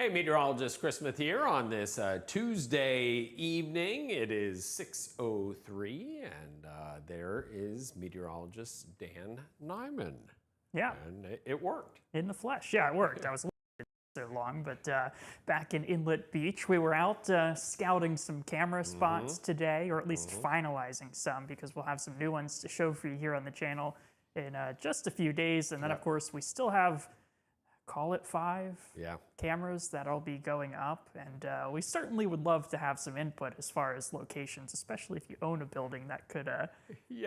Hey, meteorologist Chris Smith here on this Tuesday evening. It is 6:03, and there is meteorologist Dan Nyman. Yeah. And it worked. In the flesh. Yeah, it worked. I was a little bit so long, but back in Inlet Beach, we were out scouting some camera spots today, or at least finalizing some, because we'll have some new ones to show for you here on the channel in just a few days. And then, of course, we still have, call it 5 cameras that'll be going up. And we certainly would love to have some input as far as locations, especially if you own a building that could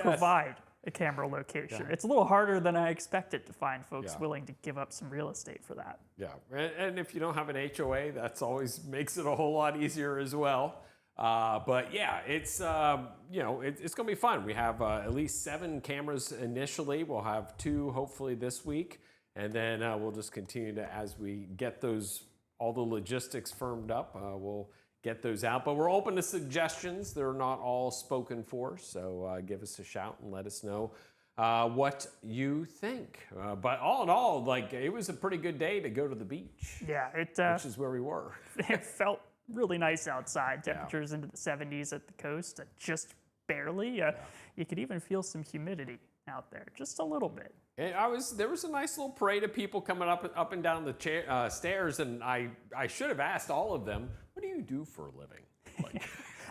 provide a camera location. It's a little harder than I expected to find folks willing to give up some real estate for that. Yeah, and if you don't have an HOA, that's always makes it a whole lot easier as well. But yeah, it's it's going to be fun. We have at least 7 cameras initially. We'll have 2 hopefully this week. And then we'll just continue to, as we get all the logistics firmed up, we'll get those out. But we're open to suggestions. They're not all spoken for. So give us a shout and let us know what you think. But all in all, like, it was a pretty good day to go to the beach. Yeah, which is where we were. It felt really nice outside. Temperatures into the 70s at the coast, just barely. You could even feel some humidity out there, just a little bit. And there was a nice little parade of people coming up and down the stairs, and I should have asked all of them, what do you do for a living? Like,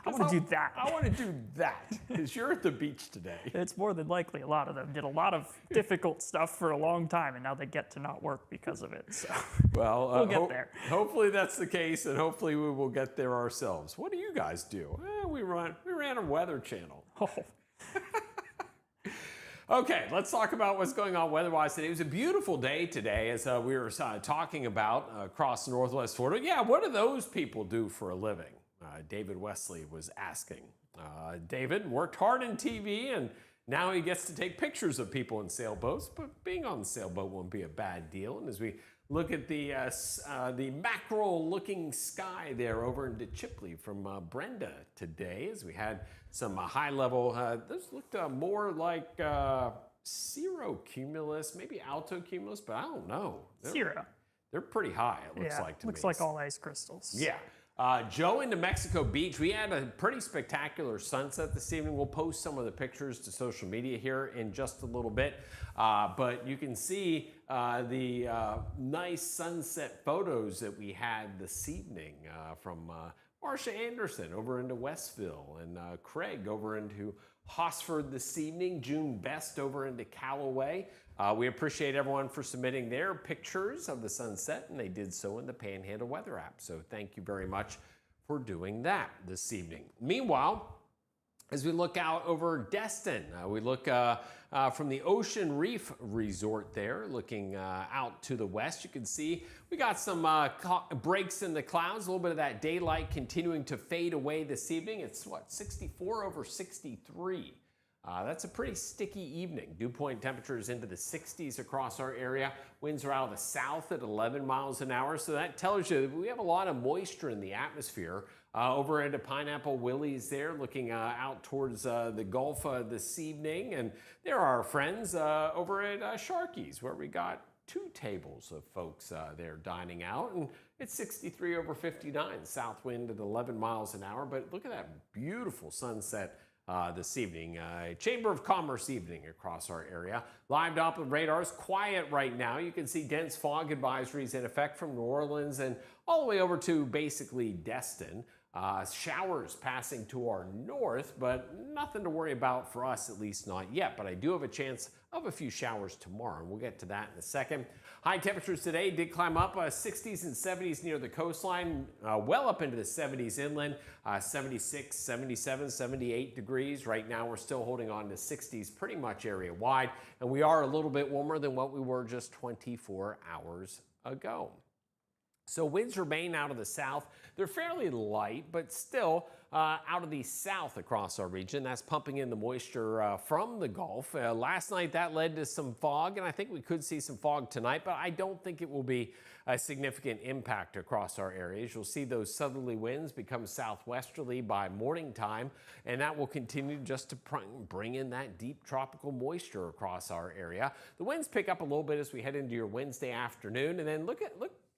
I want to do that. I want to do that, because you're at the beach today. It's more than likely a lot of them did a lot of difficult stuff for a long time, and now they get to not work because of it. So well, we'll get there. Hopefully that's the case, and hopefully we will get there ourselves. What do you guys do? We ran a weather channel. Oh. Okay, let's talk about what's going on weather-wise today. It was a beautiful day today, as we were talking about across Northwest Florida. Yeah, what do those people do for a living? David Wesley was asking. David worked hard in TV, and now he gets to take pictures of people in sailboats, but being on the sailboat won't be a bad deal. And as we look at the mackerel-looking sky there over into Chipley from Brenda today, as we had some high-level, those looked more like cirrocumulus, maybe altocumulus, but I don't know. They're pretty high, it looks like to me. Looks like all ice crystals. Yeah. Joe into Mexico Beach. We had a pretty spectacular sunset this evening. We'll post some of the pictures to social media here in just a little bit. But you can see the nice sunset photos that we had this evening from Marsha Anderson over into Westville, and Craig over into Hosford this evening, June Best over into Callaway. We appreciate everyone for submitting their pictures of the sunset, and they did so in the Panhandle weather app. So thank you very much for doing that this evening. Meanwhile, as we look out over Destin, we look from the Ocean Reef Resort there, looking out to the west. You can see we got some breaks in the clouds, a little bit of that daylight continuing to fade away this evening. It's, 64 over 63. That's a pretty sticky evening. Dew point temperatures into the 60s across our area. Winds are out of the south at 11 miles an hour. So that tells you that we have a lot of moisture in the atmosphere. Over into Pineapple Willie's there, looking out towards the Gulf this evening. And there are our friends over at Sharky's, where we got 2 tables of folks there dining out. And it's 63 over 59, south wind at 11 miles an hour. But look at that beautiful sunset this evening. Chamber of Commerce evening across our area. Live Doppler radars quiet right now. You can see dense fog advisories in effect from New Orleans and all the way over to basically Destin. Showers passing to our north, but nothing to worry about for us, at least not yet. But I do have a chance of a few showers tomorrow, and we'll get to that in a second. High temperatures today did climb up 60s and 70s near the coastline, well up into the 70s inland, 76, 77, 78 degrees. Right now we're still holding on to 60s pretty much area wide, and we are a little bit warmer than what we were just 24 hours ago. So winds remain out of the south. They're fairly light, but still out of the south across our region. That's pumping in the moisture from the Gulf. Last night that led to some fog, and I think we could see some fog tonight, but I don't think it will be a significant impact across our areas. You'll see those southerly winds become southwesterly by morning time, and that will continue just to bring in that deep tropical moisture across our area. The winds pick up a little bit as we head into your Wednesday afternoon, and then look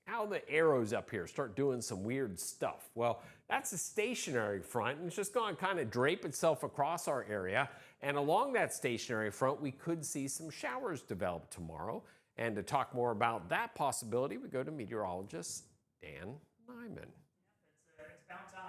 how the arrows up here start doing some weird stuff. Well, that's a stationary front, and it's just going to kind of drape itself across our area. And along that stationary front, we could see some showers develop tomorrow. And to talk more about that possibility, we go to meteorologist Dan Nyman. It's about time.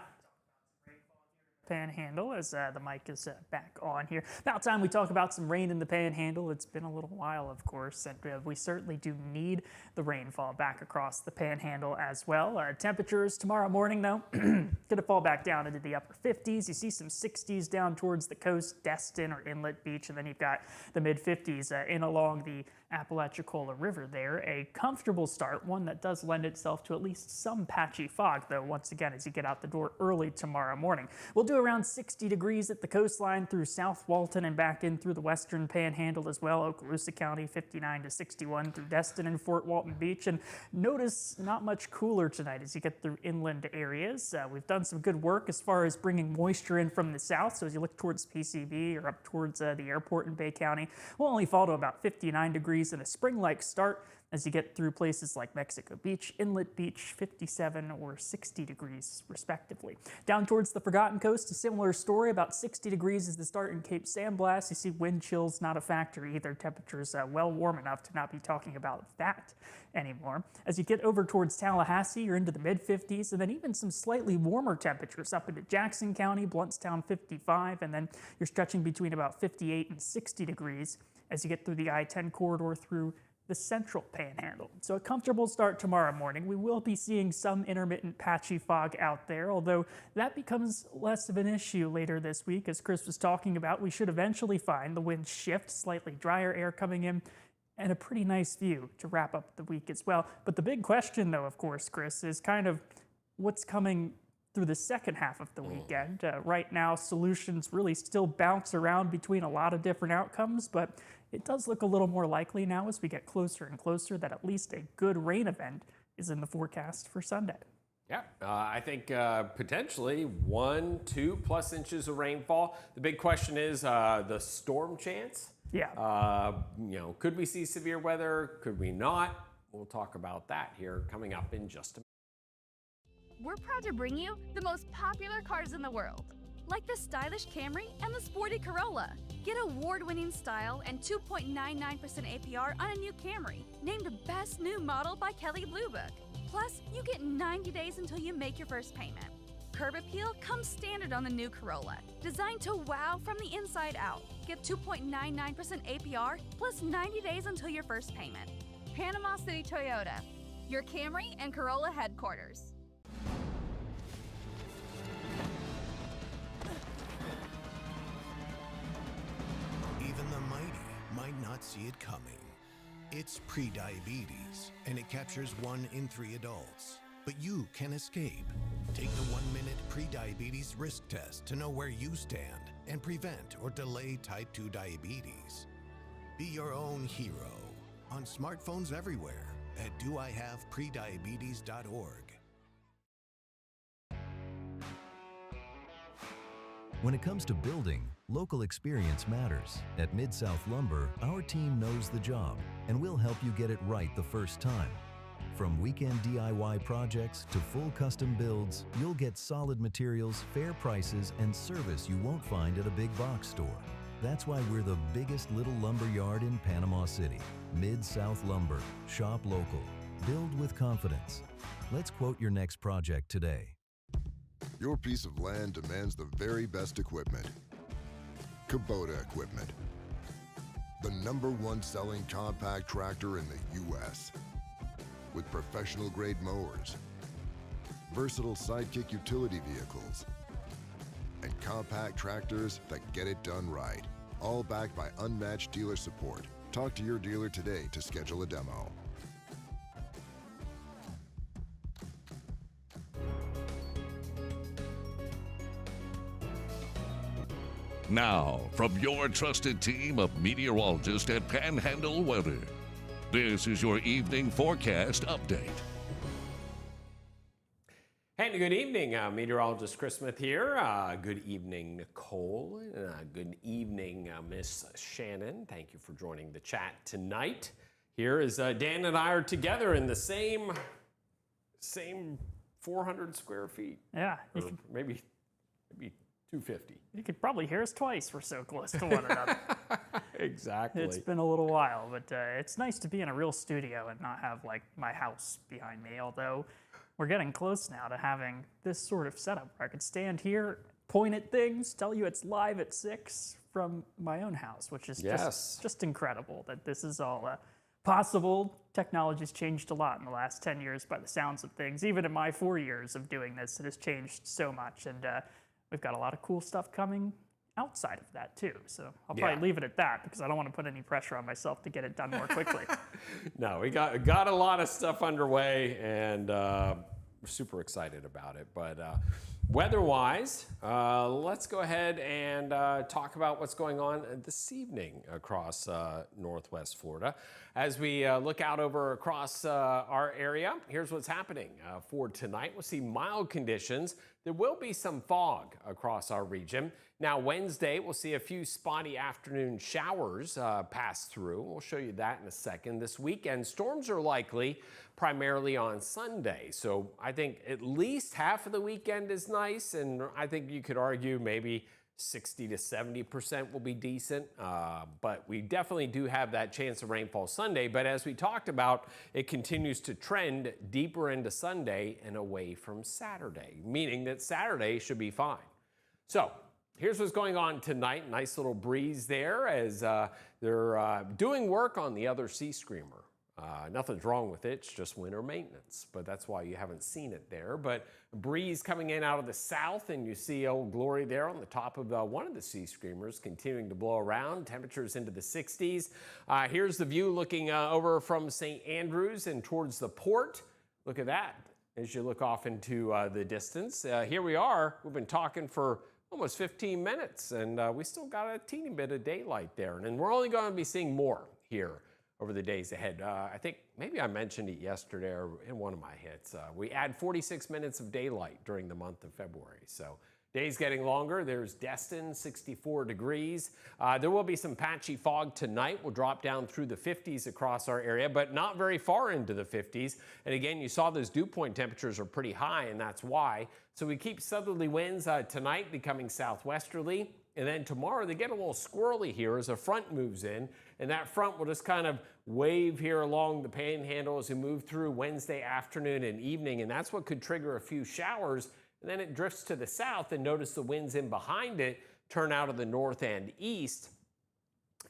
Panhandle as the mic is back on here. About time we talk about some rain in the Panhandle. It's been a little while, of course, and we certainly do need the rainfall back across the Panhandle as well. Temperatures tomorrow morning, though, going to fall back down into the upper 50s. You see some 60s down towards the coast, Destin or Inlet Beach, and then you've got the mid-50s in along the Apalachicola River there. A comfortable start, one that does lend itself to at least some patchy fog, though, once again, as you get out the door early tomorrow morning. We'll do around 60 degrees at the coastline through South Walton and back in through the western Panhandle as well. Okaloosa County, 59 to 61 through Destin and Fort Walton Beach. And notice not much cooler tonight as you get through inland areas. We've done some good work as far as bringing moisture in from the south. So as you look towards PCB or up towards the airport in Bay County, we'll only fall to about 59 degrees and a spring-like start as you get through places like Mexico Beach, Inlet Beach, 57 or 60 degrees respectively. Down towards the Forgotten Coast, a similar story, about 60 degrees is the start in Cape San Blas. You see wind chills, not a factor either. Temperatures well warm enough to not be talking about that anymore. As you get over towards Tallahassee, you're into the mid-50s, and then even some slightly warmer temperatures up into Jackson County, Blountstown 55, and then you're stretching between about 58 and 60 degrees as you get through the I-10 corridor through the central Panhandle. So a comfortable start tomorrow morning. We will be seeing some intermittent patchy fog out there, although that becomes less of an issue later this week. As Chris was talking about, we should eventually find the wind shift, slightly drier air coming in, and a pretty nice view to wrap up the week as well. But the big question, though, of course, Chris, is kind of what's coming through the second half of the weekend. Right now, solutions really still bounce around between a lot of different outcomes, but it does look a little more likely now as we get closer and closer that at least a good rain event is in the forecast for Sunday. Yeah, I think potentially 1-2+ inches of rainfall. The big question is the storm chance. Yeah. Could we see severe weather? Could we not? We'll talk about that here coming up in just a minute. We're proud to bring you the most popular cars in the world, like the stylish Camry and the sporty Corolla. Get award-winning style and 2.99% APR on a new Camry, named Best New Model by Kelley Blue Book. Plus, you get 90 days until you make your first payment. Curb appeal comes standard on the new Corolla, designed to wow from the inside out. Get 2.99% APR plus 90 days until your first payment. Panama City Toyota, your Camry and Corolla headquarters. Even the mighty might not see it coming. It's prediabetes, and it captures 1 in 3 adults. But you can escape. Take the 1-minute prediabetes risk test to know where you stand and prevent or delay type 2 diabetes. Be your own hero on smartphones everywhere at doihaveprediabetes.org. When it comes to building, local experience matters. At Mid-South Lumber, our team knows the job, and we'll help you get it right the first time. From weekend DIY projects to full custom builds, you'll get solid materials, fair prices, and service you won't find at a big box store. That's why we're the biggest little lumber yard in Panama City. Mid-South Lumber. Shop local. Build with confidence. Let's quote your next project today. Your piece of land demands the very best equipment. Kubota equipment. The #1 selling compact tractor in the U.S. with professional grade mowers, versatile sidekick utility vehicles, and compact tractors that get it done right. All backed by unmatched dealer support. Talk to your dealer today to schedule a demo. Now, from your trusted team of meteorologists at Panhandle Weather, this is your evening forecast update. And good evening, meteorologist Chris Smith here. Good evening, Nicole. Good evening, Miss Shannon. Thank you for joining the chat tonight. Here is Dan and I are together in the same same 400 square feet. Yeah, Or maybe 250. you could probably hear us twice. We're so close to one another. Exactly. It's been a little while, but it's nice to be in a real studio and not have like my house behind me, although we're getting close now to having this sort of setup where I could stand here, point at things, tell you it's live at 6 from my own house, which is just incredible that this is all possible. Technology's changed a lot in the last 10 years by the sounds of things. Even in my 4 years of doing this, it has changed so much, and we've got a lot of cool stuff coming outside of that too. So I'll probably leave it at that because I don't want to put any pressure on myself to get it done more quickly. No, we got a lot of stuff underway, and we're super excited about it. But weather-wise, let's go ahead and talk about what's going on this evening across Northwest Florida. As we look out over across our area, here's what's happening. For tonight, we'll see mild conditions. There will be some fog across our region. Now, Wednesday, we'll see a few spotty afternoon showers pass through. We'll show you that in a second. This weekend, storms are likely primarily on Sunday. So I think at least half of the weekend is nice, and I think you could argue maybe 60 to 70% will be decent, but we definitely do have that chance of rainfall Sunday. But as we talked about, it continues to trend deeper into Sunday and away from Saturday, meaning that Saturday should be fine. So here's what's going on tonight. Nice little breeze there as they're doing work on the other sea screamer. Nothing's wrong with it, it's just winter maintenance, but that's why you haven't seen it there. But a breeze coming in out of the south, and you see Old Glory there on the top of one of the sea screamers continuing to blow around, temperatures into the 60s. Here's the view looking over from St. Andrews and towards the port. Look at that as you look off into the distance. Here we are, we've been talking for almost 15 minutes, and we still got a teeny bit of daylight there, and we're only going to be seeing more here over the days ahead. I think maybe I mentioned it yesterday or in one of my hits. We add 46 minutes of daylight during the month of February. So days getting longer. There's Destin, 64 degrees. There will be some patchy fog tonight. We'll drop down through the 50s across our area, but not very far into the 50s. And again, you saw those dew point temperatures are pretty high, and that's why. So we keep southerly winds tonight becoming southwesterly. And then tomorrow they get a little squirrely here as a front moves in, and that front will just kind of wave here along the Panhandle as we move through Wednesday afternoon and evening, and that's what could trigger a few showers. And then it drifts to the south, and notice the winds in behind it turn out of the north and east.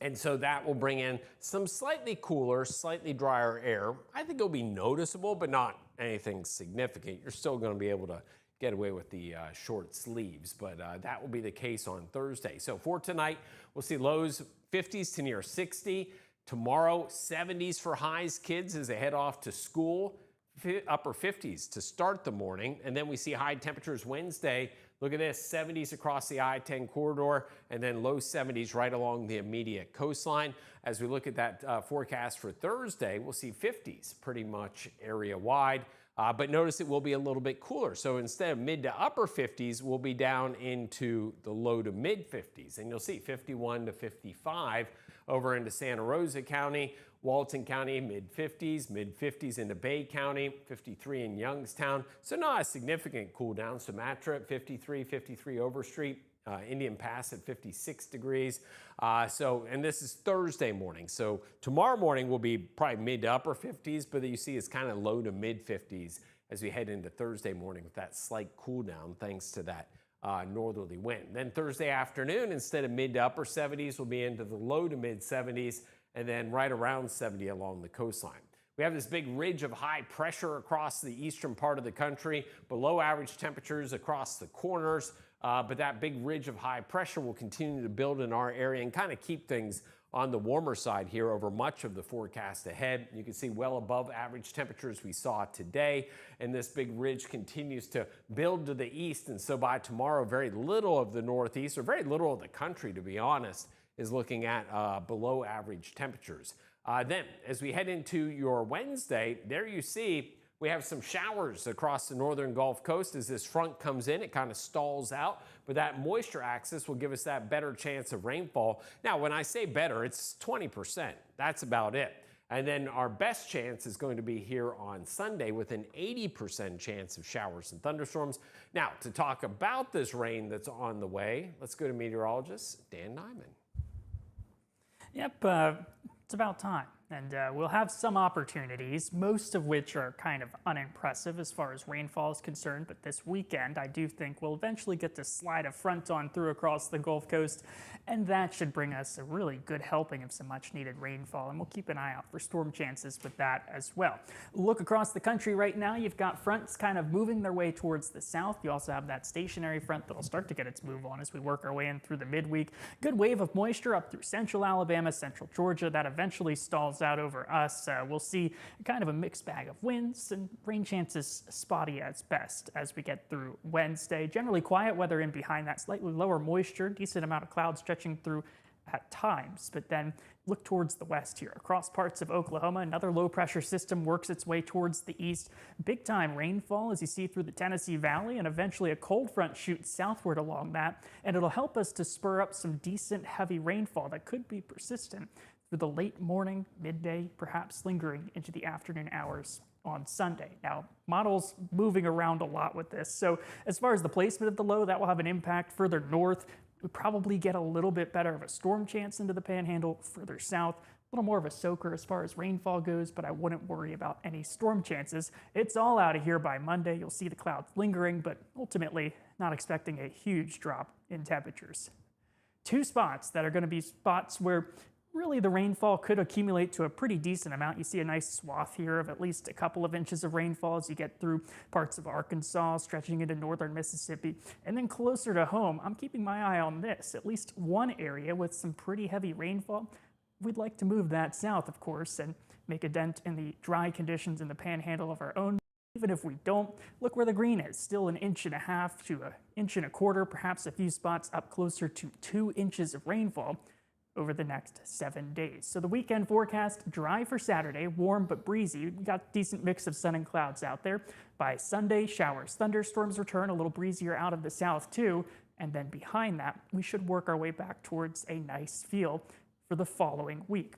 And so that will bring in some slightly cooler, slightly drier air. I think it'll be noticeable, but not anything significant. You're still going to be able to get away with the short sleeves, but that will be the case on Thursday. So for tonight, we'll see lows 50s to near 60. Tomorrow, 70s for highs, kids, as they head off to school. Upper 50s to start the morning, and then we see high temperatures Wednesday. Look at this, 70s across the I-10 corridor, and then low 70s right along the immediate coastline. As we look at that forecast for Thursday, we'll see 50s pretty much area-wide. But notice it will be a little bit cooler. So instead of mid to upper 50s, we'll be down into the low to mid 50s. And you'll see 51 to 55 over into Santa Rosa County, Walton County, mid 50s into Bay County, 53 in Youngstown. So not a significant cool down. Sumatra at 53 Overstreet. Indian Pass at 56 degrees. And this is Thursday morning. So tomorrow morning will be probably mid to upper 50s, but you see it's kind of low to mid 50s as we head into Thursday morning with that slight cool down thanks to that northerly wind. Then Thursday afternoon, instead of mid to upper 70s, we'll be into the low to mid 70s and then right around 70 along the coastline. We have this big ridge of high pressure across the eastern part of the country, below average temperatures across the corners. But that big ridge of high pressure will continue to build in our area and kind of keep things on the warmer side here over much of the forecast ahead. You can see well above average temperatures we saw today, and this big ridge continues to build to the east. And so by tomorrow, very little of the Northeast, or very little of the country, to be honest, is looking at below average temperatures. Then, as we head into your Wednesday, there you see we have some showers across the northern Gulf Coast. As this front comes in, it kind of stalls out, but that moisture axis will give us that better chance of rainfall. Now, when I say better, it's 20%. That's about it. And then our best chance is going to be here on Sunday with an 80% chance of showers and thunderstorms. Now, to talk about this rain that's on the way, let's go to meteorologist Dan Nyman. Yep, it's about time. And we'll have some opportunities, most of which are kind of unimpressive as far as rainfall is concerned. But this weekend, I do think we'll eventually get to slide a front on through across the Gulf Coast. And that should bring us a really good helping of some much needed rainfall. And we'll keep an eye out for storm chances with that as well. Look across the country right now, you've got fronts kind of moving their way towards the south. You also have that stationary front that'll start to get its move on as we work our way in through the midweek. Good wave of moisture up through central Alabama, central Georgia. That eventually stalls out over us. We'll see kind of a mixed bag of winds and rain chances spotty at best as we get through Wednesday. Generally quiet weather in behind that, slightly lower moisture, decent amount of clouds stretching through at times. But then look towards the west here. Across parts of Oklahoma, another low pressure system works its way towards the east. Big time rainfall as you see through the Tennessee Valley, and eventually a cold front shoots southward along that, and it'll help us to spur up some decent heavy rainfall that could be persistent through the late morning, midday, perhaps lingering into the afternoon hours on Sunday. Now, models moving around a lot with this. So as far as the placement of the low, that will have an impact further north. We probably get a little bit better of a storm chance into the Panhandle further south. A little more of a soaker as far as rainfall goes, but I wouldn't worry about any storm chances. It's all out of here by Monday. You'll see the clouds lingering, but ultimately not expecting a huge drop in temperatures. Two spots that are going to be spots where really the rainfall could accumulate to a pretty decent amount. You see a nice swath here of at least a couple of inches of rainfall as you get through parts of Arkansas, stretching into northern Mississippi. And then closer to home, I'm keeping my eye on this, at least one area with some pretty heavy rainfall. We'd like to move that south, of course, and make a dent in the dry conditions in the Panhandle of our own. Even if we don't, look where the green is, still 1.5 inches to 1.25 inches, perhaps a few spots up closer to 2 inches of rainfall over the next 7 days. So the weekend forecast, dry for Saturday, warm but breezy. We got a decent mix of sun and clouds out there. By Sunday, showers, thunderstorms return, a little breezier out of the south too. And then behind that, we should work our way back towards a nice feel for the following week.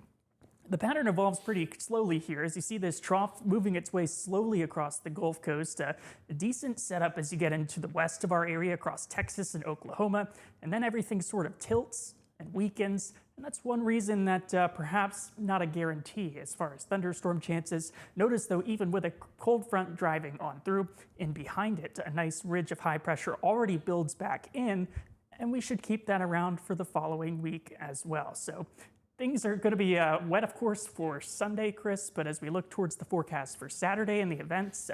The pattern evolves pretty slowly here as you see this trough moving its way slowly across the Gulf Coast. A decent setup as you get into the west of our area across Texas and Oklahoma. And then everything sort of tilts and weakens. And that's one reason that perhaps not a guarantee as far as thunderstorm chances. Notice though, even with a cold front driving on through, in behind it, a nice ridge of high pressure already builds back in, and we should keep that around for the following week as well. So things are going to be wet, of course, for Sunday, Chris, but as we look towards the forecast for Saturday and the events,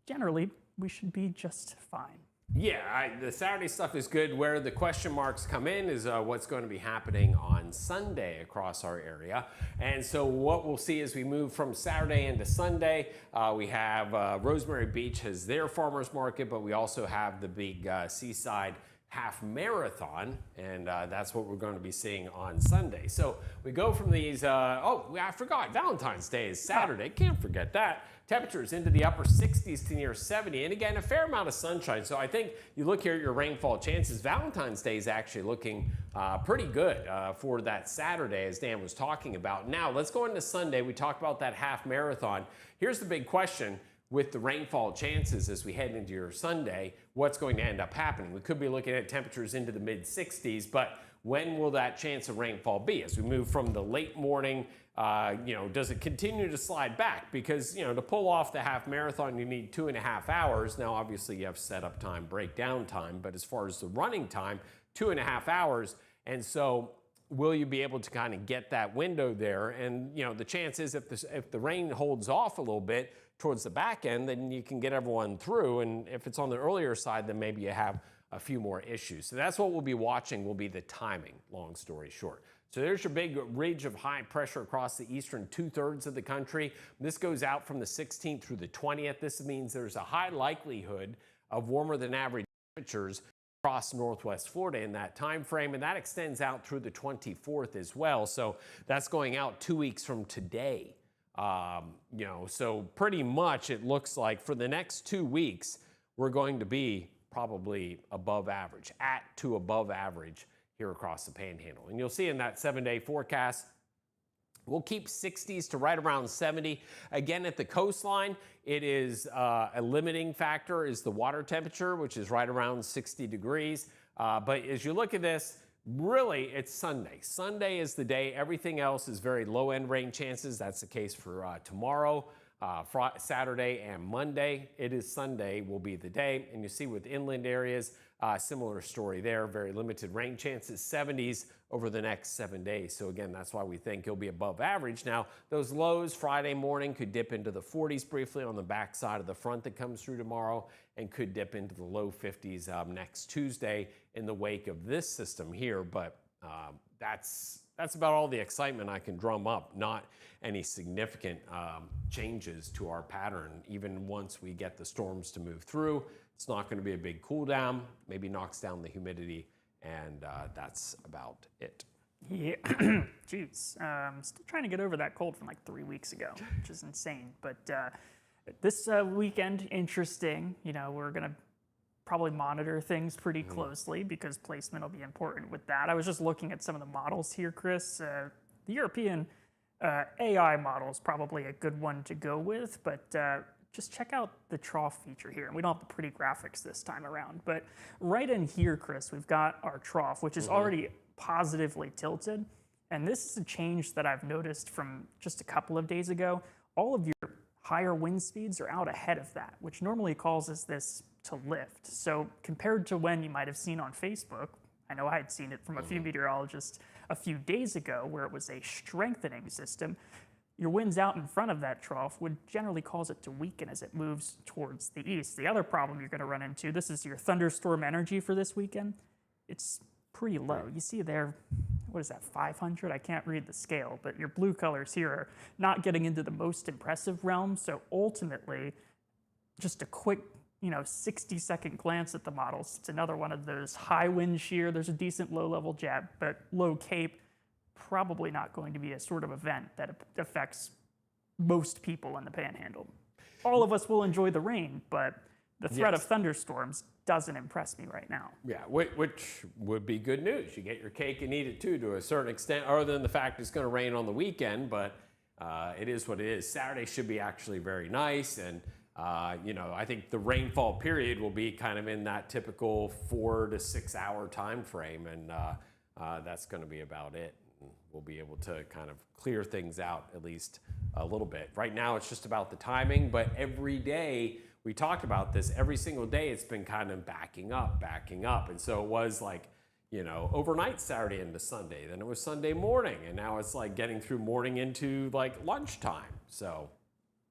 generally, we should be just fine. Yeah, the Saturday stuff is good. Where the question marks come in is what's going to be happening on Sunday across our area. And so what we'll see as we move from Saturday into Sunday, we have Rosemary Beach has their farmers market, but we also have the big seaside half marathon, and that's what we're going to be seeing on Sunday. So we go from these, I forgot, Valentine's Day is Saturday, can't forget that. Temperatures into the upper 60s to near 70, and again, a fair amount of sunshine. So I think you look here at your rainfall chances, Valentine's Day is actually looking pretty good for that Saturday, as Dan was talking about. Now, let's go into Sunday. We talked about that half marathon. Here's the big question. With the rainfall chances as we head into your Sunday, what's going to end up happening? We could be looking at temperatures into the mid 60s, but when will that chance of rainfall be? As we move from the late morning, does it continue to slide back? Because, to pull off the half marathon, you need 2.5 hours. Now, obviously, you have setup time, breakdown time, but as far as the running time, 2.5 hours. And so will you be able to kind of get that window there? And, the chance is if the rain holds off a little bit towards the back end, then you can get everyone through. And if it's on the earlier side, then maybe you have a few more issues. So that's what we'll be watching, will be the timing, long story short. So there's your big ridge of high pressure across the eastern 2/3 of the country. This goes out from the 16th through the 20th. This means there's a high likelihood of warmer than average temperatures across northwest Florida in that time frame, and that extends out through the 24th as well. So that's going out 2 weeks from today. So pretty much it looks like for the next 2 weeks, we're going to be probably above average, at to above average here across the Panhandle. And you'll see in that 7-day forecast, We'll keep 60s to right around 70. Again, at the coastline, it is a limiting factor is the water temperature, which is right around 60 degrees. But as you look at this, really, it's Sunday. Sunday is the day. Everything else is very low-end rain chances. That's the case for tomorrow, Saturday, and Monday. It is Sunday will be the day. And you see with inland areas, similar story there. Very limited rain chances, 70s over the next 7 days. So again, that's why we think it'll be above average. Now, those lows Friday morning could dip into the 40s briefly on the back side of the front that comes through tomorrow, and could dip into the low 50s next Tuesday in the wake of this system here. But that's about all the excitement I can drum up. Not any significant changes to our pattern. Even once we get the storms to move through, it's not going to be a big cool down. Maybe knocks down the humidity, and that's about it. Yeah, jeez. Still trying to get over that cold from like 3 weeks ago, which is insane. But this weekend, interesting. You know, we're going to probably monitor things pretty closely because placement will be important with that. I was just looking at some of the models here, Chris. The European AI model is probably a good one to go with, but just check out the trough feature here. And we don't have the pretty graphics this time around, but right in here, Chris, we've got our trough, which is already positively tilted. And this is a change that I've noticed from just a couple of days ago. All of your higher wind speeds are out ahead of that, which normally causes this to lift. So compared to when you might have seen on Facebook, I know I had seen it from a few meteorologists a few days ago where it was a strengthening system, your winds out in front of that trough would generally cause it to weaken as it moves towards the east. The other problem you're going to run into, this is your thunderstorm energy for this weekend. It's pretty low. You see there, what is that, 500? I can't read the scale, but your blue colors here are not getting into the most impressive realm. So ultimately, just a quick 60-second glance at the models. It's another one of those high wind shear. There's a decent low-level jab, but low cape, probably not going to be a sort of event that affects most people in the Panhandle. All of us will enjoy the rain, but the threat of thunderstorms doesn't impress me right now. Yeah, which would be good news. You get your cake and eat it too, to a certain extent, other than the fact it's going to rain on the weekend, but it is what it is. Saturday should be actually very nice, and I think the rainfall period will be kind of in that typical 4 to 6 hour time frame, and that's going to be about it. We'll be able to kind of clear things out at least a little bit. Right now, it's just about the timing, but every day, we talked about this, every single day it's been kind of backing up. And so it was like, overnight Saturday into Sunday, then it was Sunday morning, and now it's like getting through morning into like lunchtime. So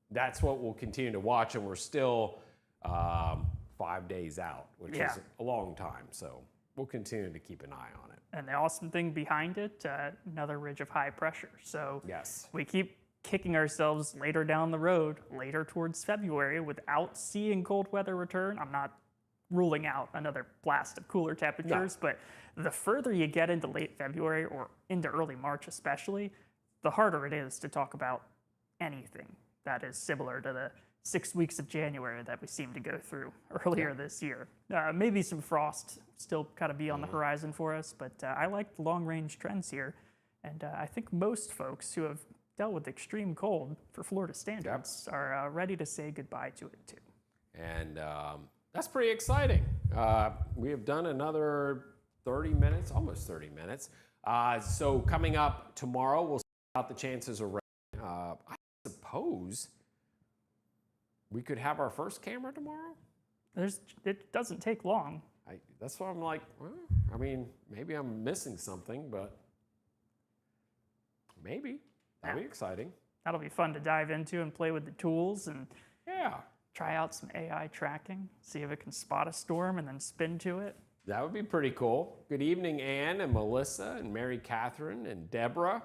that's what we'll continue to watch, and we're still 5 days out, which is a long time. So we'll continue to keep an eye on it. And the awesome thing behind it, another ridge of high pressure. So we keep kicking ourselves later down the road, later towards February, without seeing cold weather return. I'm not ruling out another blast of cooler temperatures, but the further you get into late February or into early March especially, the harder it is to talk about anything that is similar to the 6 weeks of January that we seem to go through earlier this year. Maybe some frost still kind of be on the horizon for us, but I like the long-range trends here. And I think most folks who have dealt with extreme cold for Florida standards are ready to say goodbye to it too. And that's pretty exciting. We have done another 30 minutes, almost 30 minutes. So coming up tomorrow, we'll see about the chances of rain. I suppose we could have our first camera tomorrow? It doesn't take long. That's why I'm like, well, I mean, maybe I'm missing something, but maybe. That'll be exciting. That'll be fun to dive into and play with the tools and try out some AI tracking, see if it can spot a storm and then spin to it. That would be pretty cool. Good evening, Ann and Melissa and Mary Catherine and Deborah.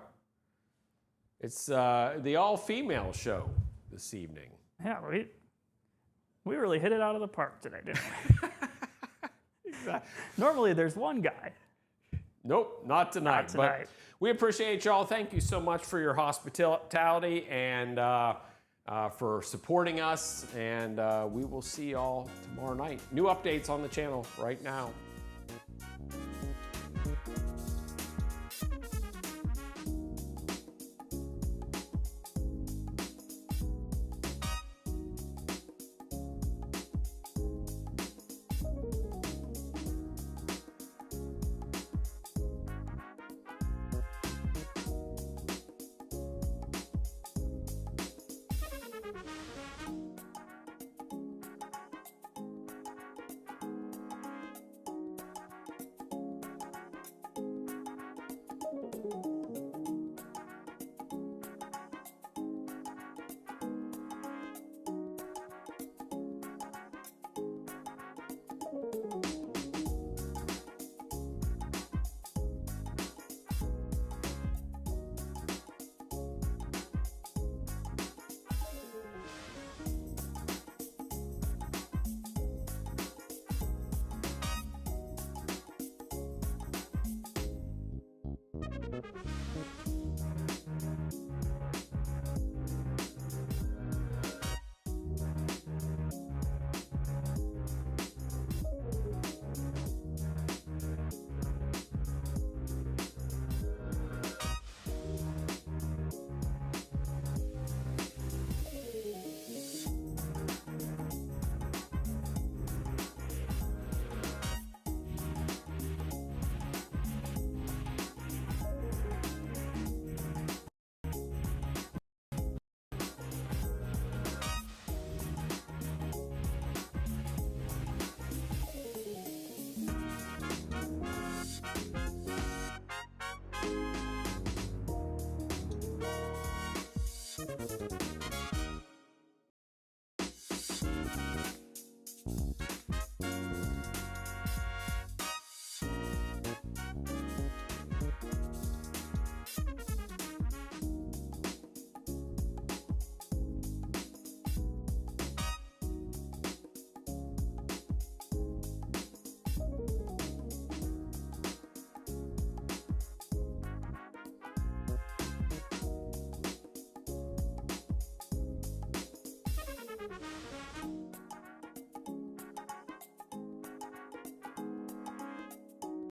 It's the all-female show this evening. Yeah, we really hit it out of the park today, didn't we? Exactly. Normally there's one guy. Nope, not tonight. But we appreciate y'all. Thank you so much for your hospitality and for supporting us. And we will see y'all tomorrow night. New updates on the channel right now.